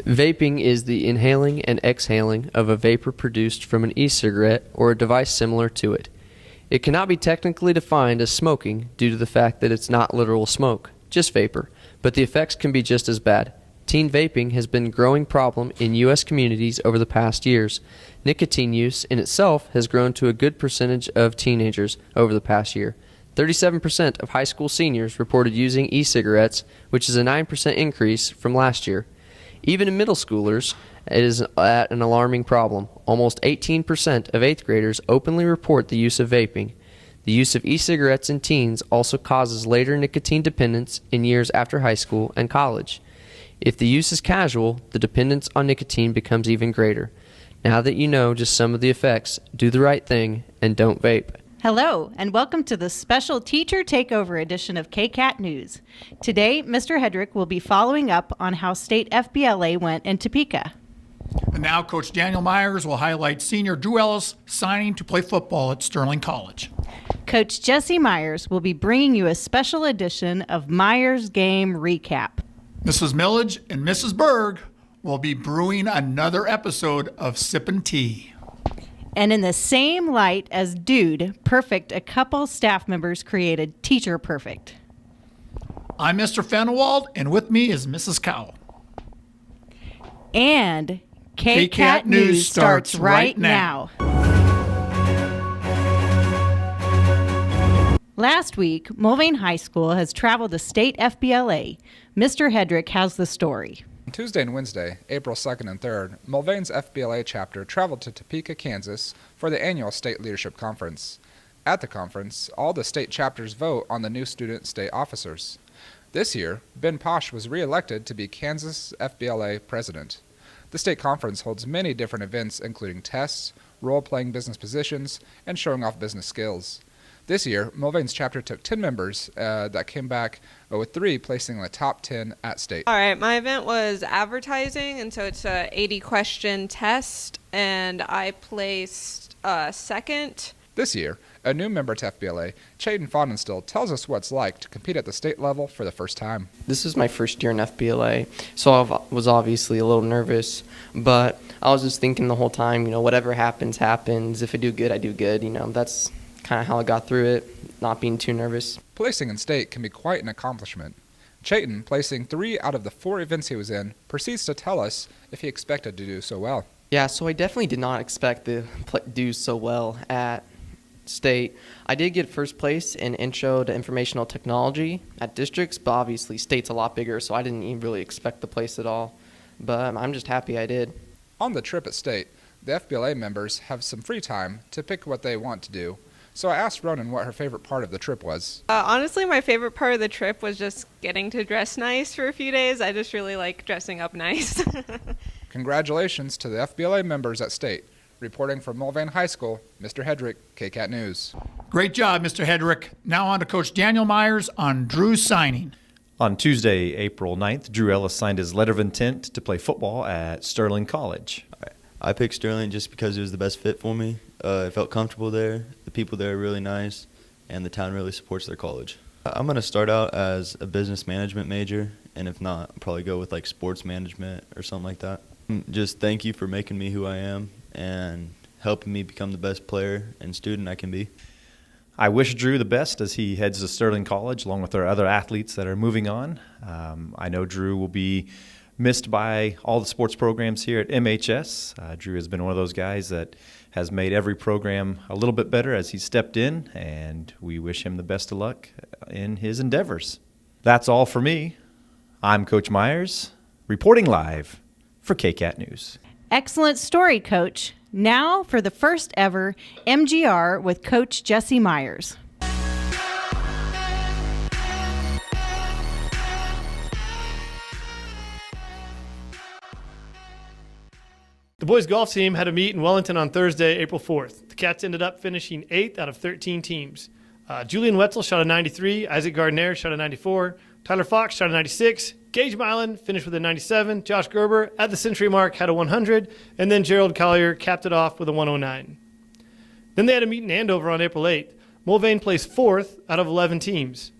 Vaping is the inhaling and exhaling of a vapor produced from an e-cigarette or a device similar to it. It cannot be technically defined as smoking due to the fact that it's not literal smoke, just vapor, but the effects can be just as bad. Teen vaping has been a growing problem in U.S. communities over the past years. Nicotine use in itself has grown to a good percentage of teenagers over the past year. 37% of high school seniors reported using e-cigarettes, which is a 9% increase from last year. Even in middle schoolers, it is at an alarming problem. Almost 18% of 8th graders openly report the use of vaping. The use of e-cigarettes in teens also causes later nicotine dependence in years after high school and college. If the use is casual, the dependence on nicotine becomes even greater. Now that you know just some of the effects, do the right thing and don't vape. Hello, and welcome to the special Teacher Takeover edition of Kcat News. Today, Mr. Hedrick will be following up on how state FBLA went in Topeka. And now Coach Daniel Myers will highlight senior Drew Ellis signing to play football at Sterling College. Coach Jesse Myers will be bringing you a special edition of Myers Game Recap. Mrs. Millage and Mrs. Berg will be brewing another episode of Sippin' Tea. And in the same light as Dude Perfect, a couple staff members created Teacher Perfect. I'm Mr. Fenwald, and with me is Mrs. Cowell. And Kcat News starts right now. Last week, Mulvane High School has traveled to state FBLA. Mr. Hedrick has the story. Tuesday and Wednesday, April 2nd and 3rd, Mulvane's FBLA chapter traveled to Topeka, Kansas for the annual State Leadership Conference. At the conference, all the state chapters vote on the new student state officers. This year, Ben Posh was re-elected to be Kansas FBLA president. The state conference holds many different events including tests, role-playing business positions, and showing off business skills. This year, Mulvane's chapter took 10 members that came back with 3 placing in the top 10 at state. All right, my event was advertising, and so it's a 80-question test, and I placed second. This year, a new member to FBLA, Chayton Faudenstill, tells us what it's like to compete at the state level for the first time. This is my first year in FBLA, so I was obviously a little nervous, but I was just thinking the whole time, whatever happens, happens. If I do good, I do good. That's kind of how I got through it, not being too nervous. Placing in state can be quite an accomplishment. Chayton, placing 3 out of the 4 events he was in, proceeds to tell us if he expected to do so well. Yeah, so I definitely did not expect to do so well at state. I did get first place in Intro to Informational Technology at districts, but obviously state's a lot bigger, so I didn't even really expect the place at all. But I'm just happy I did. On the trip at state, the FBLA members have some free time to pick what they want to do. So I asked Ronan what her favorite part of the trip was. Honestly, my favorite part of the trip was just getting to dress nice for a few days. I just really like dressing up nice. Congratulations to the FBLA members at state. Reporting from Mulvane High School, Mr. Hedrick, Kcat News. Great job, Mr. Hedrick. Now on to Coach Daniel Myers on Drew's signing. On Tuesday, April 9th, Drew Ellis signed his letter of intent to play football at Sterling College. I picked Sterling just because it was the best fit for me. I felt comfortable there. The people there are really nice, and the town really supports their college. I'm going to start out as a business management major, and if not, I'll probably go with sports management or something like that. Just thank you for making me who I am and helping me become the best player and student I can be. I wish Drew the best as he heads to Sterling College along with our other athletes that are moving on. I know Drew will be missed by all the sports programs here at MHS. Drew has been one of those guys that has made every program a little bit better as he stepped in, and we wish him the best of luck in his endeavors. That's all for me. I'm Coach Myers, reporting live for Kcat News. Excellent story, Coach. Now for the first ever MGR with Coach Jesse Myers. The boys golf team had a meet in Wellington on Thursday, April 4th. The Cats ended up finishing 8th out of 13 teams. Julian Wetzel shot a 93, Isaac Gardner shot a 94, Tyler Fox shot a 96, Gage Milan finished with a 97, Josh Gerber at the century mark had a 100, and then Gerald Collier capped it off with a 109. Then they had a meet in Andover on April 8th. Mulvane placed 4th out of 11 teams.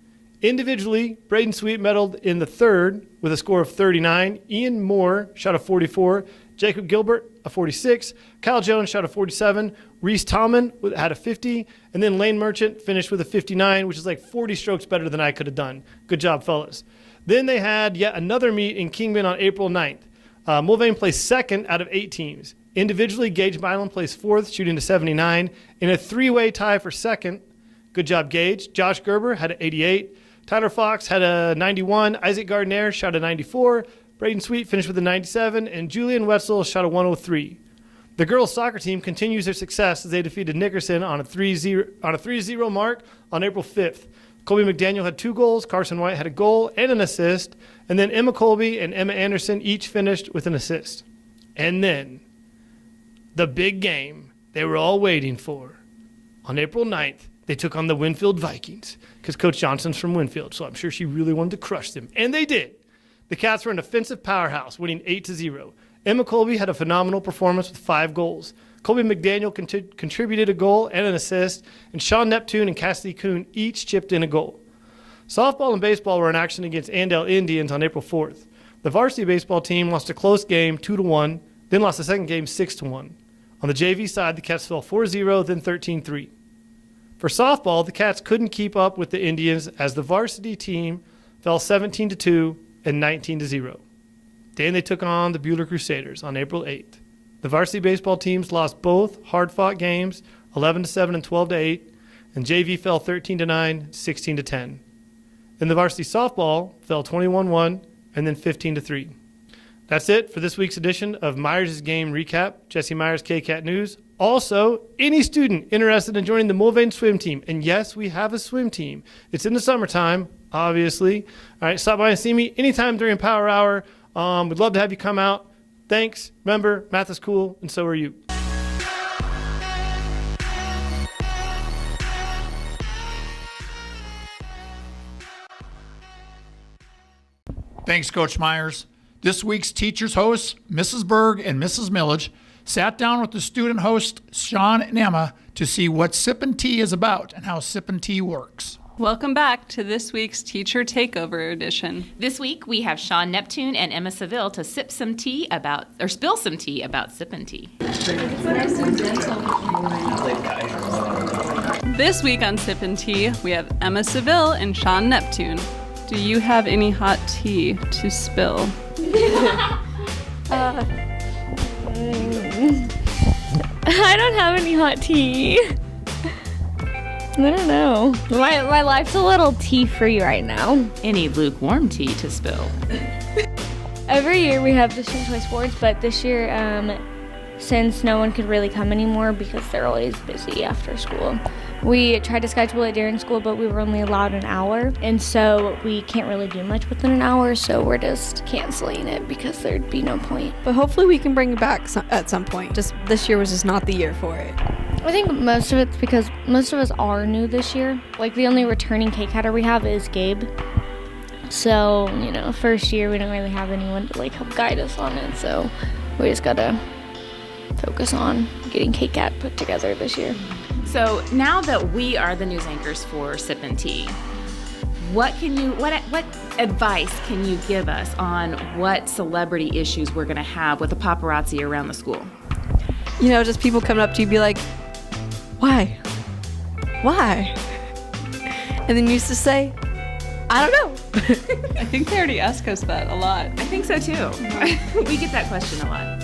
Individually, Braden Sweet medaled in the 3rd with a score of 39. Ian Moore shot a 44. Jacob Gilbert, a 46. Kyle Jones shot a 47. Reese Tallman had a 50. And then Lane Merchant finished with a 59, which is like 40 strokes better than I could have done. Good job, fellas. Then they had yet another meet in Kingman on April 9th. Mulvane placed second out of 8 teams. Individually, Gage Milan placed fourth, shooting to 79. In a three-way tie for second, good job, Gage. Josh Gerber had an 88. Tyler Fox had a 91. Isaac Gardner shot a 94. Braden Sweet finished with a 97, and Julian Wetzel shot a 103. The girls' soccer team continues their success as they defeated Nickerson on a 3-0 mark on April 5th. Colby McDaniel had 2 goals, Carson White had a goal and an assist, and then Emma Colby and Emma Anderson each finished with an assist. And then, the big game they were all waiting for. On April 9th, they took on the Winfield Vikings, because Coach Johnson's from Winfield, so I'm sure she really wanted to crush them. And they did. The Cats were an offensive powerhouse, winning 8-0. Emma Colby had a phenomenal performance with 5 goals. Colby McDaniel contributed a goal and an assist, and Sean Neptune and Cassidy Kuhn each chipped in a goal. Softball and baseball were in action against Andale Indians on April 4th. The varsity baseball team lost a close game 2-1, then lost the second game 6-1. On the JV side, the Cats fell 4-0, then 13-3. For softball, the Cats couldn't keep up with the Indians as the varsity team fell 17-2 and 19-0. Then they took on the Buhler Crusaders on April 8th. The varsity baseball teams lost both hard-fought games, 11-7 and 12-8, and JV fell 13-9, 16-10. Then the varsity softball fell 21-1 and then 15-3. That's it for this week's edition of Myers' Game Recap, Jesse Myers, Kcat News. Also, any student interested in joining the Mulvane swim team, and yes, we have a swim team. It's in the summertime, obviously. All right, stop by and see me anytime during Power Hour. We'd love to have you come out. Thanks. Remember, math is cool, and so are you. Thanks, Coach Myers. This week's teachers hosts, Mrs. Berg and Mrs. Millage, sat down with the student hosts, Sean and Emma, to see what Sippin' Tea is about and how Sippin' Tea works. Welcome back to this week's Teacher Takeover edition. This week we have Sean Neptune and Emma Seville to spill some tea about Sippin' Tea. This week on Sippin' Tea, we have Emma Seville and Sean Neptune. Do you have any hot tea to spill? I don't have any hot tea. I don't know. My life's a little tea-free right now. Any lukewarm tea to spill? Every year we have different choice boards, but this year, since no one could really come anymore because they're always busy after school, we tried to schedule it during school, but we were only allowed an hour, and so we can't really do much within an hour, so we're just canceling it because there'd be no point. But hopefully we can bring it back at some point. Just this year was just not the year for it. I think most of it's because most of us are new this year. Like, the only returning Kcatter we have is Gabe. So, first year we don't really have anyone to help guide us on it, so we just gotta focus on getting Kcat put together this year. So now that we are the news anchors for Sippin' Tea, what advice can you give us on what celebrity issues we're going to have with the paparazzi around the school? Just people coming up to you be like, why? And then you used to say, I don't know. I think they already ask us that a lot. I think so too. We get that question a lot.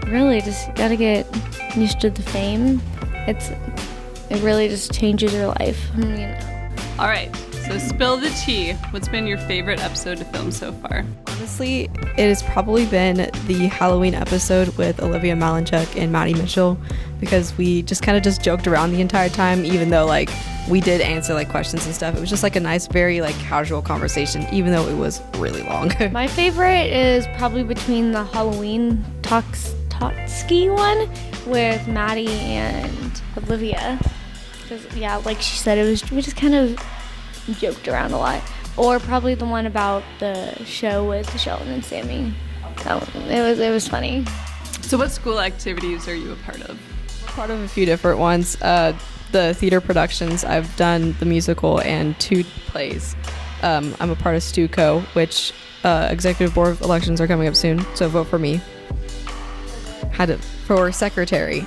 Really just gotta get used to the fame. It really just changes your life. All right, so spill the tea. What's been your favorite episode to film so far? Honestly, it has probably been the Halloween episode with Olivia Malinchuk and Maddie Mitchell, because we just kind of joked around the entire time, even though we did answer questions and stuff. It was just a nice, very casual conversation, even though it was really long. My favorite is probably between the Halloween Totsky one with Maddie and Olivia. Because, like she said, we just kind of joked around a lot. Or probably the one about the show with Sheldon and Sammy. It was funny. So what school activities are you a part of? Part of a few different ones. The theater productions, I've done the musical and 2 plays. I'm a part of StuCo, which executive board of elections are coming up soon, so vote for me. For secretary.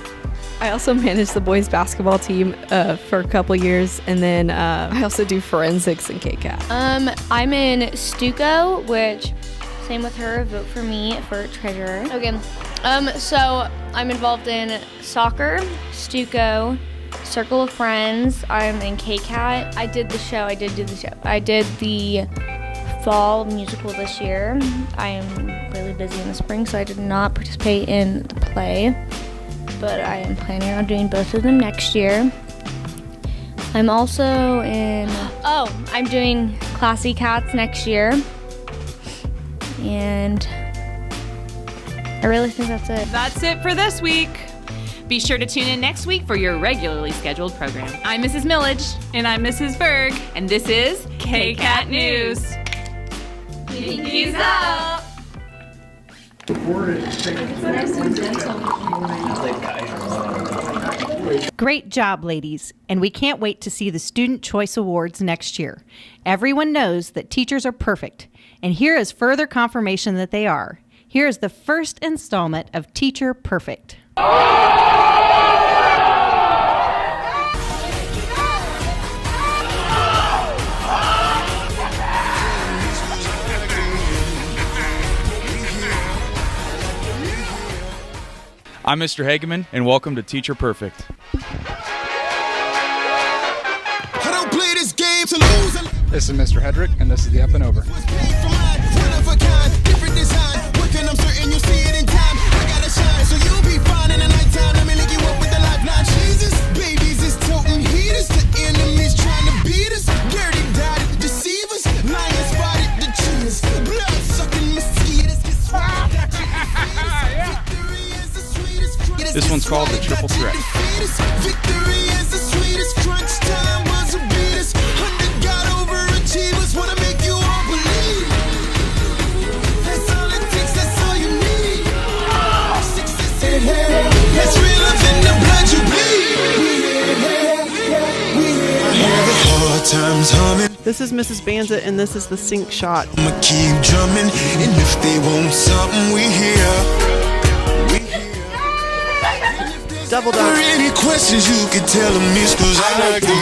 I also managed the boys basketball team for a couple years, and then I also do forensics in Kcat. I'm in StuCo, which same with her. Vote for me for treasurer. Okay. So I'm involved in soccer, StuCo, Circle of Friends. I'm in Kcat. I did the show. I did the fall musical this year. I am really busy in the spring, so I did not participate in the play, but I am planning on doing both of them next year. I'm also I'm doing Classy Cats next year, and I really think that's it. That's it for this week. Be sure to tune in next week for your regularly scheduled program. I'm Mrs. Millage. And I'm Mrs. Berg. And this is Kcat News. Peace out. Great job, ladies, and we can't wait to see the Student Choice Awards next year. Everyone knows that teachers are perfect, and here is further confirmation that they are. Here is the first installment of Teacher Perfect. I'm Mr. Hageman, and welcome to Teacher Perfect. I don't play this game to lose. This is Mr. Hedrick, and this is the Up and Over. Different design. Working, I'm certain you'll see it in time. I gotta shine, so you'll be fine in the nighttime. Let me link you up with the lifeline. Jesus, babies is toting heaters. The enemies trying to beat us. Dirty dotted deceivers. Lion spotted the cheaters. Blood sucking mosquitoes. This one's called the Triple Threat. Victory is the sweetest. Crunch time was a beat us. 100 got overachievers. Wanna make you all believe. That's all it takes, that's all you need. Success in here. That's realer than the blood you bleed. I have a hard times humming. This is Mrs. Banza, and this is the Sync Shot. I'ma keep drumming, and if they want something, we here. Double dunk. For any questions, you can tell them, miss, 'cause I like them.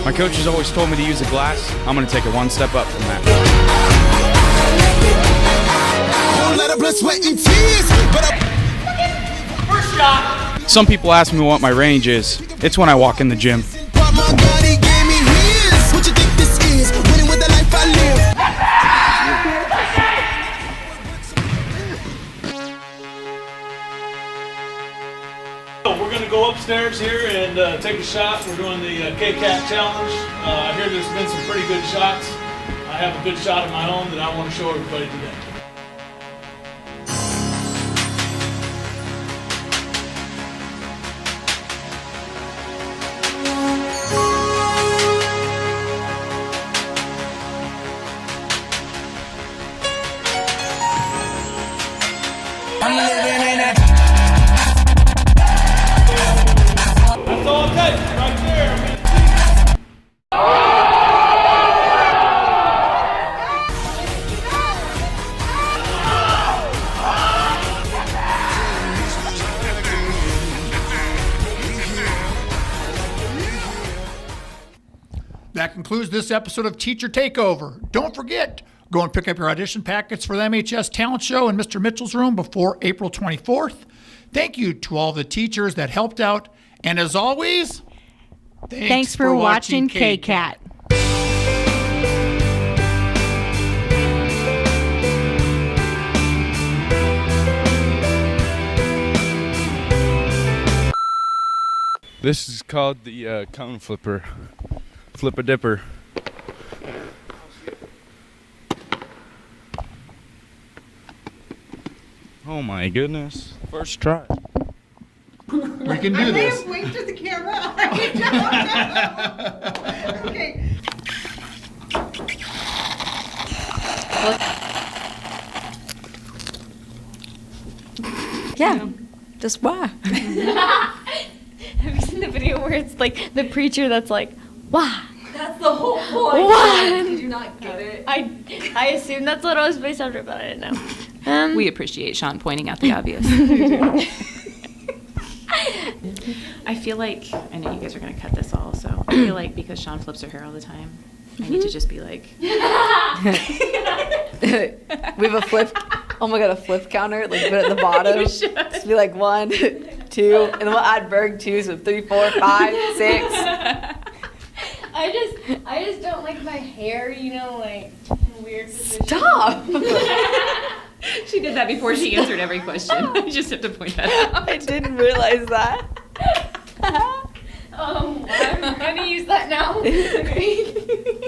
My coach has always told me to use a glass. I'm going to take it one step up from that. Whole lot of blood, sweat, and tears, but First shot. Some people ask me what my range is. It's when I walk in the gym. my God, he gave me his. What you think this is? Winning with the life I live. We're going to go upstairs here and take a shot. We're doing the Kcat challenge. I hear there's been some pretty good shots. I have a good shot of my own that I want to show everybody today. I'm living in that. That's all it takes, right there. That concludes this episode of Teacher Takeover. Don't forget, go and pick up your audition packets for the MHS Talent Show in Mr. Mitchell's room before April 24th. Thank you to all the teachers that helped out. And as always, Thanks for watching Kcat. This is called the cone flipper. Flip-a-dipper. Oh my goodness. First try. We can do this. Wait to the camera. Okay. Yeah, just why? Have you seen the video where it's like the preacher that's like, why? That's the whole Oh my God. Did you not get it? I assumed that's what it was based after, but I didn't know. We appreciate Sean pointing out the obvious. I feel like, I know you guys are going to cut this all, so I feel like because Sean flips her hair all the time, I need to just be like, We have a flip. Oh my God, a flip counter. Like put it at the bottom. You should. Just be like 1, 2, and then we'll add Berg 2, so 3, 4, 5, 6. I just don't like my hair, like weird position. Stop. she did that before she answered every question. I just have to point that out. I didn't realize that. I'm gonna use that now.